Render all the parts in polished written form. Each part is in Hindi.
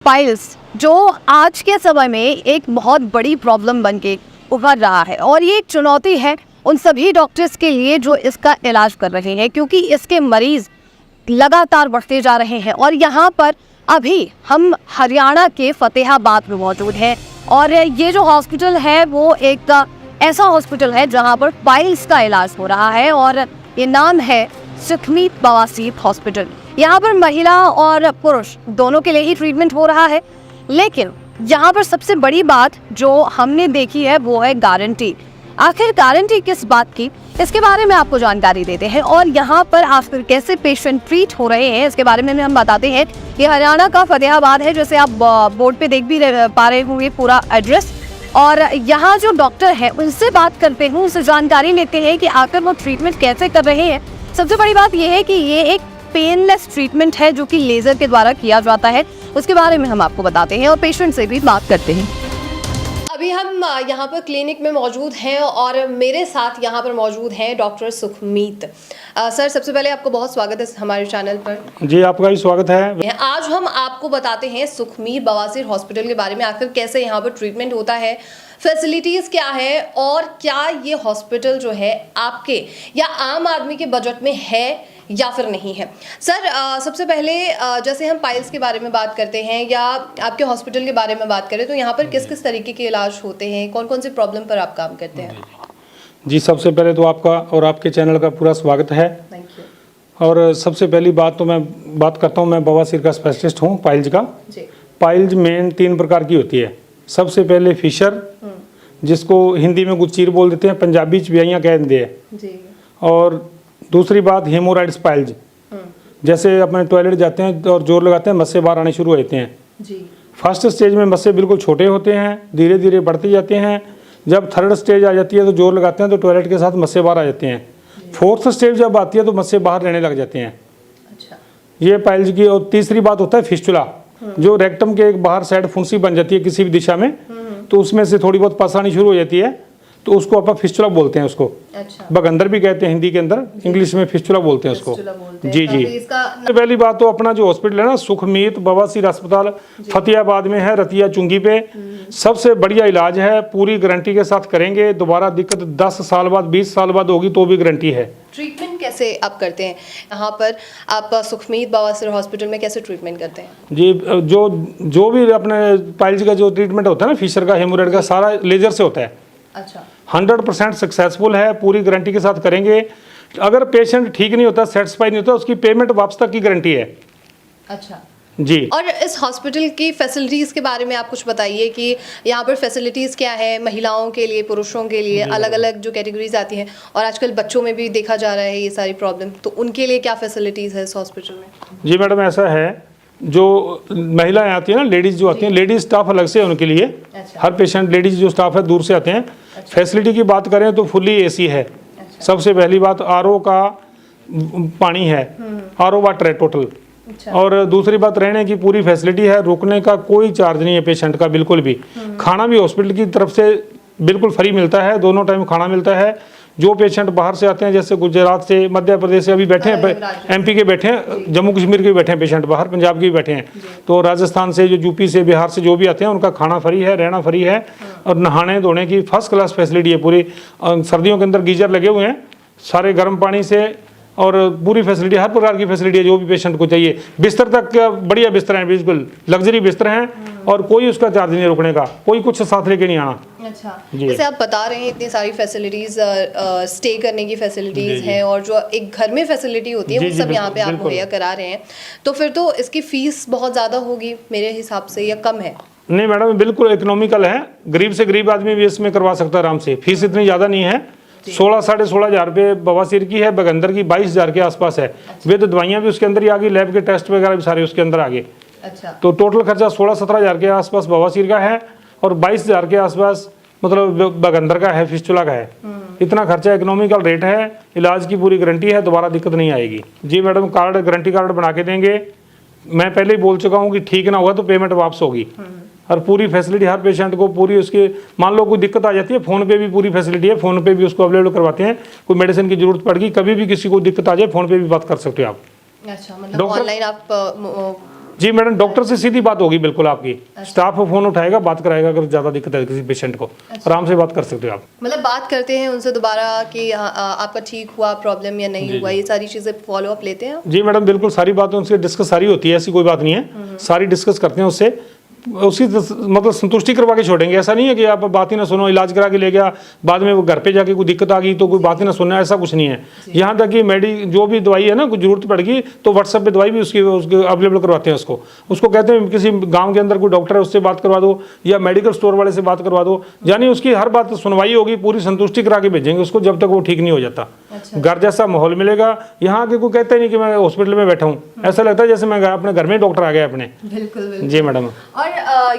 पाइल्स जो आज के समय में एक बहुत बड़ी प्रॉब्लम बन के उभर रहा है और ये एक चुनौती है उन सभी डॉक्टर्स के लिए जो इसका इलाज कर रहे हैं, क्योंकि इसके मरीज़ लगातार बढ़ते जा रहे हैं। और यहाँ पर अभी हम हरियाणा के फतेहाबाद में मौजूद हैं और ये जो हॉस्पिटल है वो एक ऐसा हॉस्पिटल है जहाँ पर पाइल्स का इलाज हो रहा है और ये नाम है सुखमीत बवासीर हॉस्पिटल। यहाँ पर महिला और पुरुष दोनों के लिए ही ट्रीटमेंट हो रहा है, लेकिन यहाँ पर सबसे बड़ी बात जो हमने देखी है वो है गारंटी। आखिर गारंटी किस बात की, इसके बारे में आपको जानकारी देते हैं और यहाँ पर आखिर कैसे पेशेंट ट्रीट हो रहे हैं इसके बारे में हम बताते हैं। ये हरियाणा का फतेहाबाद है, जैसे आप बोर्ड पे देख भी पा रहे होंगे पूरा एड्रेस। और यहाँ जो डॉक्टर है उनसे बात करते हैं, उनसे जानकारी लेते हैं कि आखिर वो ट्रीटमेंट कैसे कर रहे हैं। सबसे बड़ी बात यह है कि ये एक पेनलेस ट्रीटमेंट है जो कि लेज़र के द्वारा किया जाता है, उसके बारे में हम आपको बताते हैं और पेशेंट से भी बात करते हैं। अभी हम यहाँ पर क्लिनिक में मौजूद हैं और मेरे साथ यहाँ पर मौजूद हैं डॉक्टर सुखमीत। सर, सबसे पहले आपको बहुत स्वागत है हमारे चैनल पर। जी, आपका भी स्वागत है। आज हम आपको बताते हैं सुखमीत बवासीर हॉस्पिटल के बारे में, आखिर कैसे यहाँ पर ट्रीटमेंट होता है, फैसिलिटीज़ क्या है और क्या ये हॉस्पिटल जो है आपके या आम आदमी के बजट में है या फिर नहीं है। सर, सबसे पहले जैसे हम पाइल्स के बारे में बात करते हैं या आपके हॉस्पिटल के बारे में बात करें तो यहाँ पर किस किस तरीके के इलाज होते हैं, कौन कौन से प्रॉब्लम पर आप काम करते हैं? जी, सबसे पहले तो आपका और आपके चैनल का पूरा स्वागत है। Thank you. और सबसे पहली बात तो मैं बात करता हूँ, मैं बवासीर का स्पेशलिस्ट हूँ पाइल्स का। जी। पाइल्स मेन 3 प्रकार की होती है। सबसे पहले फिशर, जिसको हिंदी में गुच्चीर बोल देते हैं, पंजाबी चिबियाइयाँ कह देते हैं जी। और दूसरी बात हेमोराइड्स पाइल्स, जैसे अपने टॉयलेट जाते हैं और जोर लगाते हैं मस्से बाहर आने शुरू होते हैं। जी। फर्स्ट स्टेज में मस्से बिल्कुल छोटे होते हैं, धीरे धीरे बढ़ते जाते हैं। जब थर्ड स्टेज आ जाती है तो जोर लगाते हैं तो टॉयलेट के साथ मस्से बाहर आ जाते हैं। फोर्थ स्टेज जब आती है तो मस्से बाहर रहने लग जाते हैं। अच्छा। ये पाइल्स की। और तीसरी बात होता है फिस्टुला, जो रेक्टम के एक बाहर साइड फुंसी बन जाती है किसी भी दिशा में, तो उसमें से थोड़ी बहुत पस आनी शुरू हो जाती है, तो उसको अपन फिस्टुला बोलते हैं उसको। अच्छा। बगंदर भी कहते हैं हिंदी के अंदर, इंग्लिश में फिस्टुला बोलते हैं उसको। जी जी। सबसे पहली बात तो अपना जो हॉस्पिटल है ना, सुखमीत बवासीर अस्पताल फतेहाबाद में है, रतिया चुंगी पे। सबसे बढ़िया इलाज है, पूरी गारंटी के साथ करेंगे। दोबारा दिक्कत 10 साल बाद 20 साल बाद होगी तो भी गारंटी है। ट्रीटमेंट कैसे आप करते हैं यहाँ पर, आप सुखमीत बवासीर हॉस्पिटल में कैसे ट्रीटमेंट करते हैं? जी, जो भी अपने पाइल्स का जो ट्रीटमेंट होता है ना, फिशर का, हेमोराइड का, सारा लेजर से होता है। अच्छा। 100% सक्सेसफुल है, पूरी गारंटी के साथ करेंगे। अगर पेशेंट ठीक नहीं होता, सेटिस्फाई नहीं होता, उसकी पेमेंट वापस तक की गारंटी है। अच्छा जी। और इस हॉस्पिटल की फैसिलिटीज़ के बारे में आप कुछ बताइए कि यहाँ पर फैसिलिटीज़ क्या है, महिलाओं के लिए, पुरुषों के लिए, अलग अलग जो कैटेगरीज आती हैं और आजकल बच्चों में भी देखा जा रहा है ये सारी प्रॉब्लम, तो उनके लिए क्या फैसिलिटीज़ है इस हॉस्पिटल में? जी मैडम, ऐसा है, जो महिलाएं आती हैं ना, लेडीज़ जो आती हैं, लेडीज़ स्टाफ अलग से है उनके लिए। अच्छा। हर पेशेंट लेडीज़ जो स्टाफ है दूर से आते हैं। अच्छा। फैसिलिटी की बात करें तो फुल्ली एसी है। अच्छा। सबसे पहली बात आरओ का पानी है, आरओ वाटर है टोटल। अच्छा। और दूसरी बात रहने की पूरी फैसिलिटी है, रुकने का कोई चार्ज नहीं है पेशेंट का बिल्कुल भी। खाना भी हॉस्पिटल की तरफ से बिल्कुल फ्री मिलता है, दोनों टाइम खाना मिलता है। जो पेशेंट बाहर से आते हैं, जैसे गुजरात से, मध्य प्रदेश से अभी बैठे हैं, एमपी के बैठे हैं, जम्मू कश्मीर के बैठे हैं पेशेंट, बाहर पंजाब के भी बैठे हैं, तो राजस्थान से, जो यूपी से, बिहार से जो भी आते हैं, उनका खाना फ्री है, रहना फ्री है और नहाने धोने की फर्स्ट क्लास फैसिलिटी है पूरी। सर्दियों के अंदर गीजर लगे हुए हैं सारे गर्म पानी से, और पूरी फैसिलिटी, हर प्रकार की फैसिलिटी है जो भी पेशेंट को चाहिए। बिस्तर तक बढ़िया बिस्तर हैं, बिल्कुल लग्जरी बिस्तर हैं और कोई उसका चार्ज नहीं, रुकने का कोई कुछ साथ लेके नहीं आना। अच्छा। जैसे आप बता रहे हैं इतनी सारी फैसिलिटीज, स्टे करने की फैसिलिटीज हैं और जो एक घर में फैसिलिटी होती है वो सब यहाँ पे आप मुहैया करा रहे हैं, तो फिर तो इसकी फीस बहुत ज़्यादा होगी मेरे हिसाब से, या कम है? नहीं मैडम, बिल्कुल इकोनॉमिकल है, गरीब से गरीब आदमी भी इसमें करवा सकता है आराम से। फीस इतनी ज़्यादा नहीं है। 16 साढ़े 16 हज़ार रुपये बवासीर की है, बगंदर की 22 हज़ार के आसपास है। वे तो दवाइयाँ भी उसके अंदर ही आ गई, लैब के टेस्ट वगैरह भी सारे उसके अंदर आ गए। अच्छा। तो टोटल खर्चा 16-17 हज़ार के आसपास बवासीर का है और 22 हज़ार के आसपास मतलब बगंदर का है, फिस्टुला का है। इतना खर्चा, इकोनॉमिकल रेट है, इलाज की पूरी गारंटी है, दोबारा दिक्कत नहीं आएगी। जी मैडम, कार्ड, गारंटी कार्ड बना के देंगे। मैं पहले ही बोल चुका हूँ कि ठीक ना हुआ तो पेमेंट वापस होगी। और पूरी फैसिलिटी हर पेशेंट को पूरी, उसके मान लो कोई दिक्कत आ जाती है, फ़ोन पे भी पूरी फैसिलिटी है, फ़ोन पे भी उसको अवेलेबल करवाते हैं। कोई मेडिसिन की जरूरत पड़ेगी, कभी भी किसी को दिक्कत आ जाए, फ़ोन पे भी बात कर सकते हो आप। अच्छा, मतलब ऑनलाइन आप जी मैडम, डॉक्टर से सीधी बात होगी बिल्कुल आपकी। स्टाफ फोन उठाएगा, बात कराएगा, अगर ज़्यादा दिक्कत है किसी पेशेंट को आराम से बात कर सकते हो आप। मतलब बात करते हैं उनसे दोबारा कि आपका ठीक हुआ प्रॉब्लम या नहीं हुआ, ये सारी चीज़ें फॉलो अप लेते हैं आप? जी मैडम, बिल्कुल सारी बातें उनसे डिस्कस सारी होती है, ऐसी कोई बात नहीं है, सारी डिस्कस करते हैं उससे, उसकी मतलब संतुष्टि करवा के छोड़ेंगे। ऐसा नहीं है कि आप बात ही ना सुनो, इलाज करा के ले गया, बाद में वो घर पे जाके कोई दिक्कत आ गई तो कोई बात ही ना सुनना, ऐसा कुछ नहीं है। यहाँ तक कि जो भी दवाई है ना, कुछ जरूरत पड़ेगी तो व्हाट्सएप पे दवाई भी उसकी अवेलेबल करवाते हैं उसको कहते हैं किसी गाँव के अंदर कोई डॉक्टर है उससे बात करवा दो, या मेडिकल स्टोर वाले से बात करवा दो, यानी उसकी हर बात सुनवाई होगी, पूरी संतुष्टि करा के भेजेंगे उसको जब तक वो ठीक नहीं हो जाता। घर जैसा माहौल मिलेगा। यहाँ के कोई कहता ही नहीं कि मैं हॉस्पिटल में बैठा हूँ, ऐसा लगता है जैसे मैं अपने घर में डॉक्टर आ गया अपने। बिल्कुल। जी मैडम। और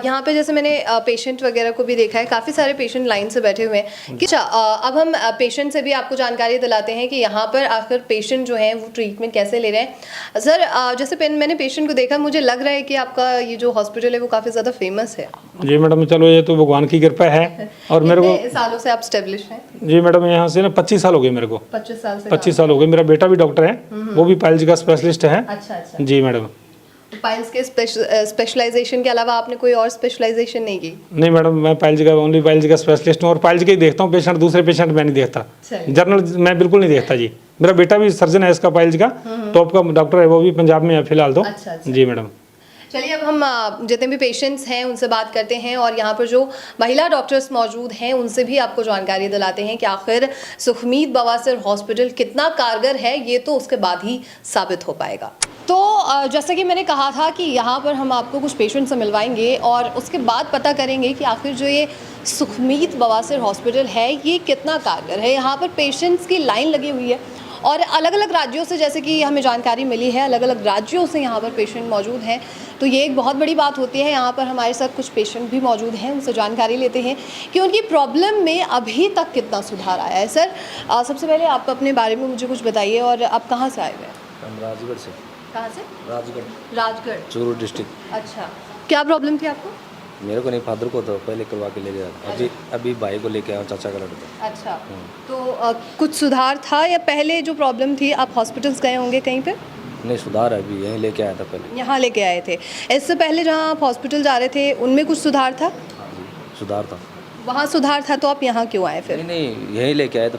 यहाँ पे जैसे मैंने पेशेंट वगैरह को भी देखा है, काफ़ी सारे पेशेंट लाइन से बैठे हुए हैं कि अब हम पेशेंट से भी आपको जानकारी दिलाते हैं कि यहाँ पर आखिर पेशेंट जो हैं वो ट्रीटमेंट कैसे ले रहे हैं। सर जैसे मैंने पेशेंट को देखा, मुझे लग रहा है कि आपका ये जो हॉस्पिटल है वो काफ़ी ज़्यादा फेमस है। जी मैडम, चलो ये तो भगवान की कृपा है। और मेरे को सालों से आप स्टेब्लिश हैं? जी मैडम, यहाँ से ना 25 साल हो गए मेरे को। 25 साल हो गए। मेरा बेटा भी डॉक्टर है, वो भी पाइल्स का स्पेशलिस्ट है। अच्छा। जी मैडम। पाइल्स के स्पेशलाइजेशन के अलावा आपने कोई और स्पेशलाइजेशन नहीं की? नहीं मैडम, मैं पाइल्स का ओनली पाइल्स का स्पेशलिस्ट हूँ, और पाइल्स के ही देखता हूँ पेशेंट, दूसरे पेशेंट मैं नहीं देखता, जनरल मैं बिल्कुल नहीं देखता जी। मेरा बेटा भी सर्जन है इसका, पाइल्स का टॉप का डॉक्टर है, वो भी पंजाब में है फिलहाल तो। जी मैडम। चलिए अब हम जितने भी पेशेंट्स हैं उनसे बात करते हैं, और यहाँ पर जो महिला डॉक्टर्स मौजूद हैं उनसे भी आपको जानकारी दिलाते हैं कि आखिर सुखमीत बवासीर हॉस्पिटल कितना कारगर है, ये तो उसके बाद ही साबित हो पाएगा। तो जैसा कि मैंने कहा था कि यहाँ पर हम आपको कुछ पेशेंट से मिलवाएंगे और उसके बाद पता करेंगे कि आखिर जो ये सुखमीत बवासीर हॉस्पिटल है ये कितना कारगर है। यहाँ पर पेशेंट्स की लाइन लगी हुई है, और अलग अलग राज्यों से, जैसे कि हमें जानकारी मिली है, अलग अलग राज्यों से यहाँ पर पेशेंट मौजूद हैं। तो ये एक बहुत बड़ी बात होती है। यहाँ पर हमारे साथ कुछ पेशेंट भी मौजूद हैं, उनसे जानकारी लेते हैं कि उनकी प्रॉब्लम में अभी तक कितना सुधार आया है। सर सबसे पहले आप अपने बारे में मुझे कुछ बताइए, और आप कहाँ से आए हुए हैं? हम राजगढ़ से। कहाँ से? राजगढ़ चूरू डिस्ट्रिक्ट। अच्छा, क्या प्रॉब्लम थी आपको? मेरे को नहीं, फादर को तो पहले करवा के ले गया, अभी भाई को लेके आया, चाचा का लड़का। अच्छा, तो कुछ सुधार था, या पहले जो प्रॉब्लम थी आप हॉस्पिटल्स गए होंगे कहीं पे? नहीं, सुधार है, अभी यहीं लेके आया था पहले। यहाँ लेके आए थे। इससे पहले जहाँ आप हॉस्पिटल जा रहे थे उनमें कुछ सुधार था? सुधार था। वहाँ सुधार था, तो आप यहाँ क्यों आए फिर? नहीं, यहीं लेके आए तो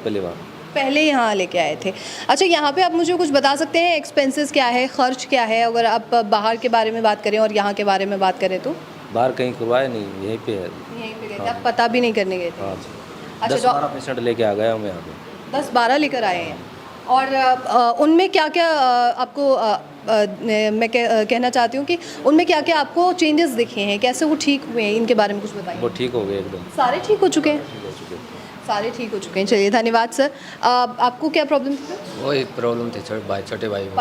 पहले यहाँ लेके आए थे। अच्छा, यहाँ पे आप मुझे कुछ बता सकते हैं एक्सपेंसेस क्या है, खर्च क्या है, अगर आप बाहर के बारे में बात करें और यहाँ के बारे में बात करें तो? बाहर कहीं करवाया नहीं, यहीं पे है। यहीं पे गए थे, आप पता भी नहीं करने गए थे? हाँ, अच्छा, 10-12 पेशेंट लेके आ गया हूँ मैं यहाँ पे। 10-12 लेकर आए हैं। और उनमें क्या क्या आपको मैं कहना चाहती हूँ कि उनमें क्या क्या आपको चेंजेस दिखे हैं, कैसे वो ठीक हुए हैं, इनके बारे में कुछ बताइए। वो ठीक हो गए एकदम, सारे ठीक हो चुके हैं? सारे ठीक हो चुके हैं। चलिए, धन्यवाद सर। आपको क्या प्रॉब्लम थी? वही प्रॉब्लम थी छोटे भाई को।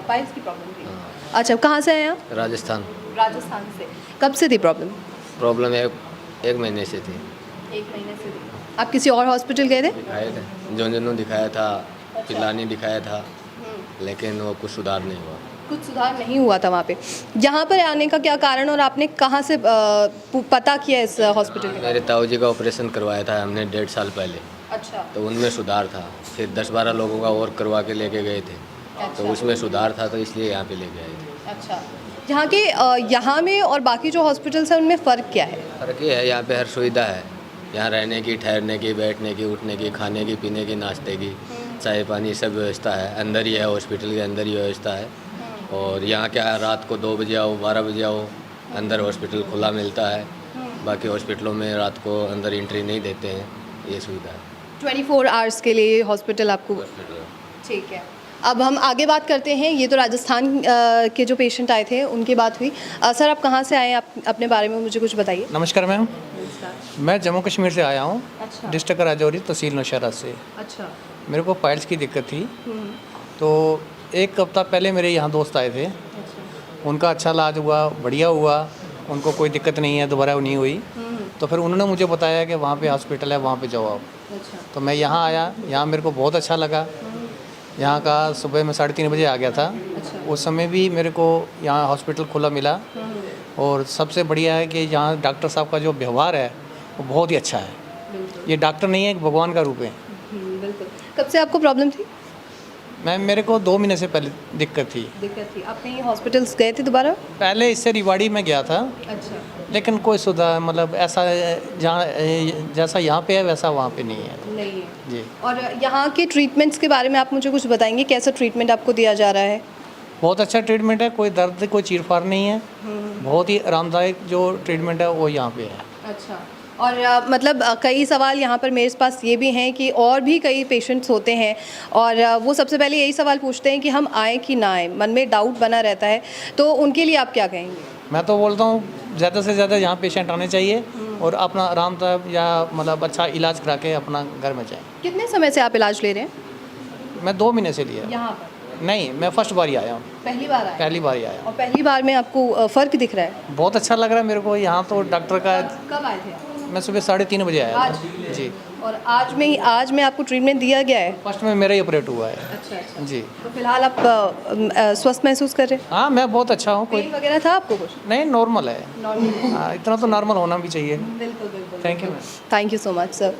पाइल्स की प्रॉब्लम थी। अच्छा, कहाँ से आए आप? राजस्थान से। कब से थी प्रॉब्लम? प्रॉब्लम एक महीने से थी। 1 महीने से थी। आप किसी और हॉस्पिटल गए थे? दिखाए थे, झुंझुनू दिखाया था, पिलानी दिखाया था, लेकिन वो कुछ सुधार नहीं हुआ। कुछ सुधार नहीं हुआ था वहाँ पे। यहाँ पर आने का क्या कारण, और आपने कहाँ से पता किया इस हॉस्पिटल में? मेरे ताऊ जी का ऑपरेशन करवाया था हमने 1.5 साल पहले। अच्छा। तो उनमें सुधार था, फिर 10-12 लोगों का और करवा के लेके गए थे। अच्छा। तो उसमें सुधार था, तो इसलिए यहाँ पे लेके आए थे। अच्छा, यहाँ के यहाँ में और बाकी जो हॉस्पिटल्स हैं उनमें फ़र्क क्या है? फ़र्क ये है, यहाँ पे हर सुविधा है। यहाँ रहने की, ठहरने की, बैठने की, उठने की, खाने की, पीने की, नाश्ते की, चाय पानी सब व्यवस्था है। अंदर ही है, हॉस्पिटल के अंदर ही व्यवस्था है। और यहाँ क्या है, रात को 2 बजे आओ, 12 बजे आओ, अंदर हॉस्पिटल खुला मिलता है। बाकी हॉस्पिटलों में रात को अंदर एंट्री नहीं देते हैं, ये सुविधा है। 24 आवर्स के लिए हॉस्पिटल आपको? ठीक है। अब हम आगे बात करते हैं। ये तो राजस्थान के जो पेशेंट आए थे उनकी बात हुई। सर आप कहाँ से आए, आप अपने बारे में मुझे कुछ बताइए। नमस्कार मैम, मैं जम्मू कश्मीर से आया हूँ। अच्छा। डिस्ट्रिक्ट राजौरी, तहसील नौशहरा से। अच्छा। मेरे को पाइल्स की दिक्कत थी, तो 1 हफ्ता पहले मेरे यहाँ दोस्त आए थे। अच्छा। उनका अच्छा इलाज हुआ, बढ़िया हुआ, उनको कोई दिक्कत नहीं है, दोबारा नहीं हुई। तो फिर उन्होंने मुझे बताया कि वहाँ पे हॉस्पिटल है, वहाँ पे जाओ आप। अच्छा। तो मैं यहाँ आया, यहाँ मेरे को बहुत अच्छा लगा। यहाँ का सुबह में 3:30 बजे आ गया था। अच्छा। उस समय भी मेरे को यहाँ हॉस्पिटल खुला मिला, और सबसे बढ़िया है कि यहाँ डॉक्टर साहब का जो व्यवहार है वो बहुत ही अच्छा है। ये डॉक्टर नहीं है, एक भगवान का रूप है। बिल्कुल। कब से आपको प्रॉब्लम थी? मेरे को 2 महीने से पहले दिक्कत थी। दिक्कत थी, आप कहीं हॉस्पिटल्स गए थे दोबारा? पहले इससे रिवाड़ी में गया था, अच्छा, लेकिन कोई सुधार मतलब ऐसा जहाँ जैसा यहाँ पे है वैसा वहाँ पे नहीं है नहीं है। जी। और यहाँ के ट्रीटमेंट्स के बारे में आप मुझे कुछ बताएंगे, कैसा ट्रीटमेंट आपको दिया जा रहा है? बहुत अच्छा ट्रीटमेंट है, कोई दर्द कोई चीरफाड़ नहीं है, बहुत ही आरामदायक जो ट्रीटमेंट है वो यहाँ पे है। अच्छा, और मतलब कई सवाल यहाँ पर मेरे पास ये भी हैं कि और भी कई पेशेंट्स होते हैं और वो सबसे पहले यही सवाल पूछते हैं कि हम आए कि ना आए, मन में डाउट बना रहता है, तो उनके लिए आप क्या कहेंगे? मैं तो बोलता हूँ ज़्यादा से ज़्यादा यहाँ पेशेंट आने चाहिए और अपना आरामदायक या मतलब अच्छा इलाज करा के अपना घर में जाएँ। कितने समय से आप इलाज ले रहे हैं मैं 2 महीने से लिया। यहाँ पर? नहीं, मैं फर्स्ट बार ही आया हूँ, पहली बार आए? पहली बार ही आया हूँ। और पहली बार में आपको फ़र्क दिख रहा है? बहुत अच्छा लग रहा है मेरे को यहाँ तो डॉक्टर का। कब आए थे? मैं सुबह 3:30 बजे आया आज? था जी। और आज में आपको ट्रीटमेंट दिया गया है? फर्स्ट में मेरा ही ऑपरेट हुआ है। अच्छा, जी। तो फिलहाल आप स्वस्थ महसूस कर रहे हैं? हाँ, मैं बहुत अच्छा हूँ। पेन कोई वगैरह था आपको कुछ? नहीं, नॉर्मल है। नॉर्मल? हाँ, इतना तो नॉर्मल होना भी चाहिए। बिल्कुल बिल्कुल। Thank you. Thank you so much sir.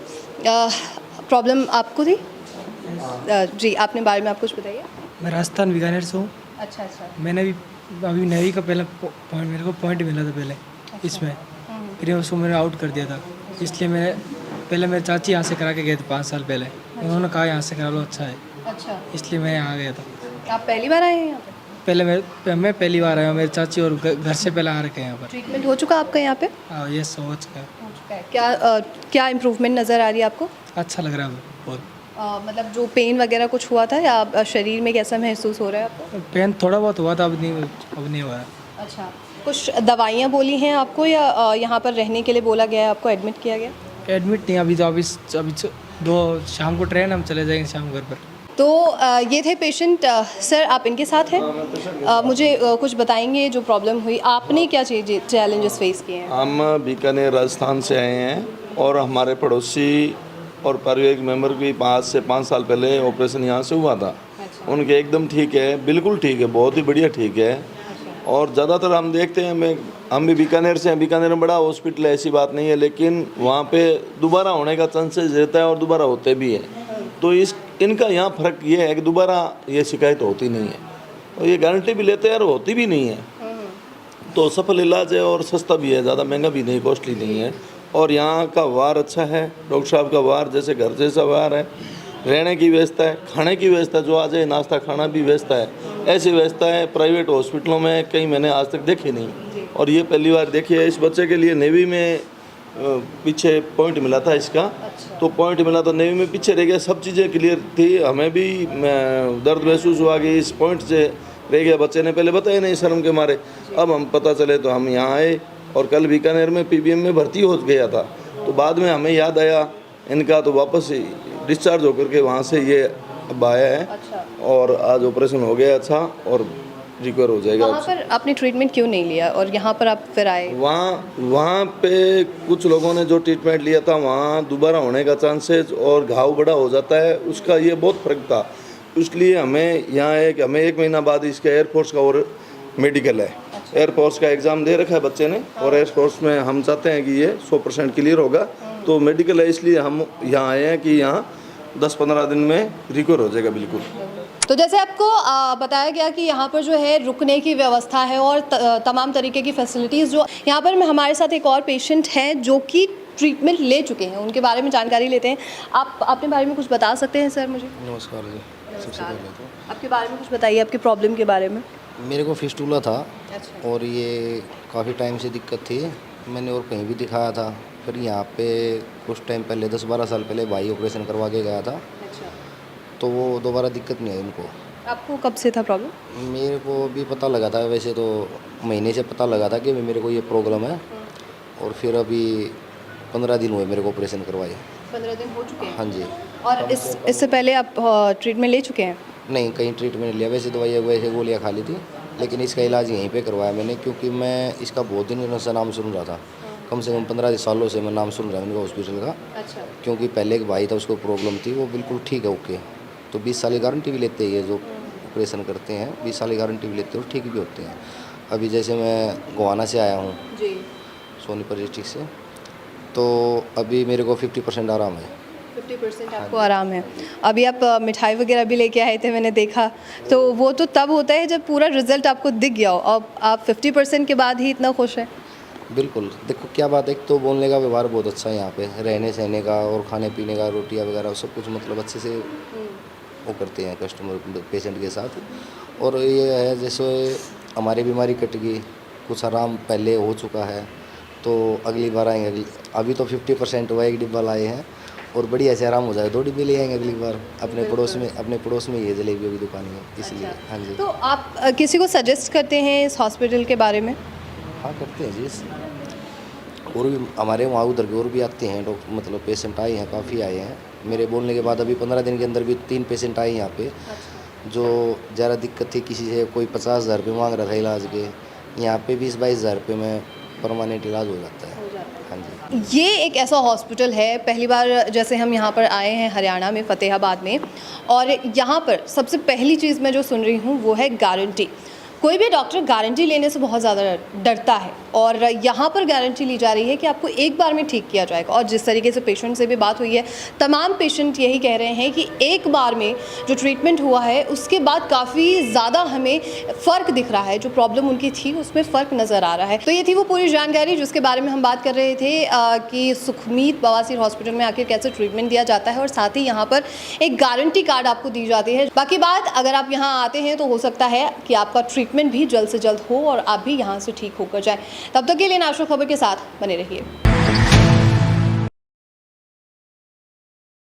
Problem आपको थी? जी, आपने बारे में आप कुछ बताइए। मैं राजस्थान बीकानेर से हूँ। अच्छा अच्छा। मैंने अभी नेवी का पहला पॉइंट मेरे को पॉइंट मिला था पहले इसमें, फिर उसको मैंने आउट कर दिया था, इसलिए मैंने पहले मेरे चाची यहाँ से करा के गए थे 5 साल पहले, उन्होंने कहा यहाँ से करा लो अच्छा है, अच्छा, इसलिए मैं यहाँ गया था। आप पहली बार आए हैं यहाँ पे? पहले मैं पहली बार आया हूँ, मेरी चाची और घर से पहले आ रखे हैं यहाँ पर। ट्रीटमेंट हो चुका आपका यहाँ पे? ये हो चुका है, हो चुका है। क्या इम्प्रूवमेंट नज़र आ रही है आपको? अच्छा लग रहा है बहुत। मतलब जो पेन वगैरह कुछ हुआ था या शरीर में कैसा महसूस हो रहा है आपको? पेन थोड़ा बहुत हुआ था, अब नहीं हुआ है। अच्छा, कुछ दवाइयाँ बोली हैं आपको या यहाँ पर रहने के लिए बोला गया है, आपको एडमिट किया गया? एडमिट नहीं, अभी 2 शाम को ट्रेन, हम चले जाएंगे शाम घर पर। तो ये थे पेशेंट। सर, आप इनके साथ हैं? मुझे कुछ बताएंगे जो प्रॉब्लम हुई, आपने क्या चैलेंजेस फेस किए हैं? हम बीकानेर राजस्थान से आए हैं और हमारे पड़ोसी और पारिवारिक मेंबर की 5 साल पहले ऑपरेशन यहाँ से हुआ था। उनके एकदम ठीक है, बिल्कुल ठीक है, बहुत ही बढ़िया ठीक है। और ज़्यादातर हम देखते हैं, हम भी बीकानेर से हैं, बीकानेर में बड़ा हॉस्पिटल है, ऐसी बात नहीं है, लेकिन वहाँ पे दोबारा होने का चांसेस रहता है और दोबारा होते भी हैं। तो इनका यहाँ फ़र्क ये है कि दोबारा ये शिकायत होती नहीं है और ये गारंटी भी लेते हैं और होती भी नहीं है। तो सफल इलाज है और सस्ता भी है, ज़्यादा महंगा भी नहीं, कॉस्टली नहीं है। और यहाँ का वार अच्छा है, डॉक्टर साहब का वार जैसे घर जैसा वार है, रहने की व्यवस्था है, खाने की व्यवस्था, जो आ जाए नाश्ता खाना भी व्यवस्था है, ऐसी व्यवस्था है प्राइवेट हॉस्पिटलों में कहीं मैंने आज तक देखी नहीं। और ये पहली बार देखी है। इस बच्चे के लिए नेवी में पीछे पॉइंट मिला था इसका। तो पॉइंट मिला तो नेवी में पीछे रह गया, सब चीज़ें क्लियर थी, हमें भी दर्द महसूस हुआ कि इस पॉइंट से रह गया, बच्चे ने पहले बताया नहीं शर्म के मारे। अब हम पता चले तो हम यहाँ आए और कल बीकानेर में पीबीएम में भर्ती हो गया था, तो बाद में हमें याद आया इनका, तो वापस डिस्चार्ज होकर के वहाँ से ये अब आया है। अच्छा। और आज ऑपरेशन हो गया अच्छा और रिकवर हो जाएगा। वहाँ पर आपने ट्रीटमेंट क्यों नहीं लिया और यहाँ पर आप फिर आए? वहाँ पे कुछ लोगों ने जो ट्रीटमेंट लिया था वहाँ दोबारा होने का चांसेस और घाव बड़ा हो जाता है, उसका ये बहुत फर्क था। इसलिए हमें यहाँ है कि हमें 1 महीना बाद इसका एयरफोर्स का और मेडिकल है। एयरफोर्स का एग्ज़ाम दे रखा है बच्चे ने और एयरफोर्स में हम चाहते हैं कि ये 100% क्लियर होगा, तो मेडिकल है, इसलिए हम यहाँ आए हैं कि यहाँ 10-15 दिन में रिकवर हो जाएगा बिल्कुल। तो जैसे आपको बताया गया कि यहाँ पर जो है रुकने की व्यवस्था है और तमाम तरीके की फैसिलिटीज़ जो यहाँ पर हमारे साथ एक और पेशेंट हैं जो कि ट्रीटमेंट ले चुके हैं, उनके बारे में जानकारी लेते हैं। आप अपने बारे में कुछ बता सकते हैं सर मुझे? नमस्कार जी। सबसे पहले तो आपके बारे में कुछ बताइए, आपकी प्रॉब्लम के बारे में। मेरे को फिस्टूला था और ये काफ़ी टाइम से दिक्कत थी, मैंने और कहीं भी दिखाया था। फिर यहाँ पे कुछ टाइम पहले 10-12 साल पहले भाई ऑपरेशन करवा के गया था, तो वो दोबारा दिक्कत नहीं आई उनको। आपको कब से था प्रॉब्लम? मेरे को भी पता लगा था, वैसे तो महीने से पता लगा था कि मेरे को ये प्रॉब्लम है, और फिर अभी 15 दिन हुए मेरे को ऑपरेशन करवाए। 15 दिन हो चुके हैं? हाँ जी। और इससे पहले आप ट्रीटमेंट ले चुके हैं? नहीं, कहीं ट्रीटमेंट लिया, वैसे दवाइयाँ वैसे गोलियाँ खा ली थी, लेकिन इसका इलाज यहीं पे करवाया मैंने, क्योंकि मैं इसका बहुत दिन से नाम सुन रहा था, कम से कम 15 सालों से मैं नाम सुन रहा हूँ इनका हॉस्पिटल का। अच्छा। क्योंकि पहले एक भाई था, उसको प्रॉब्लम थी, वो बिल्कुल ठीक है, ओके। तो 20 साल की गारंटी भी लेते हैं ये जो ऑपरेशन करते हैं, 20 साल की गारंटी भी लेते हैं और ठीक भी होते हैं। अभी जैसे मैं गोवाना से आया हूँ जी, सोनीपत डिस्ट्रिक्ट से, तो अभी मेरे को 50% आराम है। 50% आपको आराम है। अभी आप मिठाई वगैरह भी लेके आए थे, मैंने देखा, तो वो तो तब होता है जब पूरा रिजल्ट आपको दिख गया हो। अब आप 50% के बाद ही इतना खुश हैं। बिल्कुल, देखो क्या बात है, एक तो बोलने का व्यवहार बहुत अच्छा है यहाँ पे, रहने सहने का और खाने पीने का, रोटियाँ वगैरह सब कुछ मतलब अच्छे से वो करते हैं कस्टमर पेशेंट के साथ। और ये है जैसे हमारी बीमारी कट गई, कुछ आराम पहले हो चुका है, तो अगली बार आएंगे। अभी तो 50% हुआ, एक डिब्बा लाए हैं और बढ़िया से आराम हो जाए, 2 डिब्बे ले आएंगे अगली बार। अपने पड़ोस में ये जलेबियों की दुकान है, इसलिए। हाँ जी। तो आप किसी को सजेस्ट करते हैं इस हॉस्पिटल के बारे में? हाँ करते हैं जी, और भी हमारे वहाँ उधर के और भी आते हैं डॉक्टर, मतलब पेशेंट आए हैं, काफ़ी आए हैं। मेरे बोलने के बाद अभी 15 दिन के अंदर भी 3 पेशेंट आए यहाँ पे, जो ज़्यादा दिक्कत थी, किसी से कोई 50,000 रुपये मांग रहा था इलाज के, यहाँ पे 20-22 हज़ार रुपये में परमानेंट इलाज हो जाता है। हाँ जी। ये एक ऐसा हॉस्पिटल है, पहली बार जैसे हम यहाँ पर आए हैं हरियाणा में, फतेहाबाद में, और यहाँ पर सबसे पहली चीज़ मैं जो सुन रही हूँ वो है गारंटी। कोई भी डॉक्टर गारंटी लेने से बहुत ज़्यादा डरता है, और यहाँ पर गारंटी ली जा रही है कि आपको एक बार में ठीक किया जाएगा। और जिस तरीके से पेशेंट से भी बात हुई है, तमाम पेशेंट यही कह रहे हैं कि एक बार में जो ट्रीटमेंट हुआ है उसके बाद काफ़ी ज़्यादा हमें फ़र्क दिख रहा है, जो प्रॉब्लम उनकी थी उसमें फ़र्क नज़र आ रहा है। तो ये थी वो पूरी जानकारी जिसके बारे में हम बात कर रहे थे कि सुखमीत बवासीर हॉस्पिटल में आखिर कैसे ट्रीटमेंट दिया जाता है, और साथ ही यहाँ पर एक गारंटी कार्ड आपको दी जाती है। बाकी बात, अगर आप यहाँ आते हैं तो हो सकता है कि आपका ट्रीटमेंट भी जल्द से जल्द हो और आप भी यहाँ से ठीक होकर जाए। तब तक के लिए नाशो खबर के साथ बने रहिए।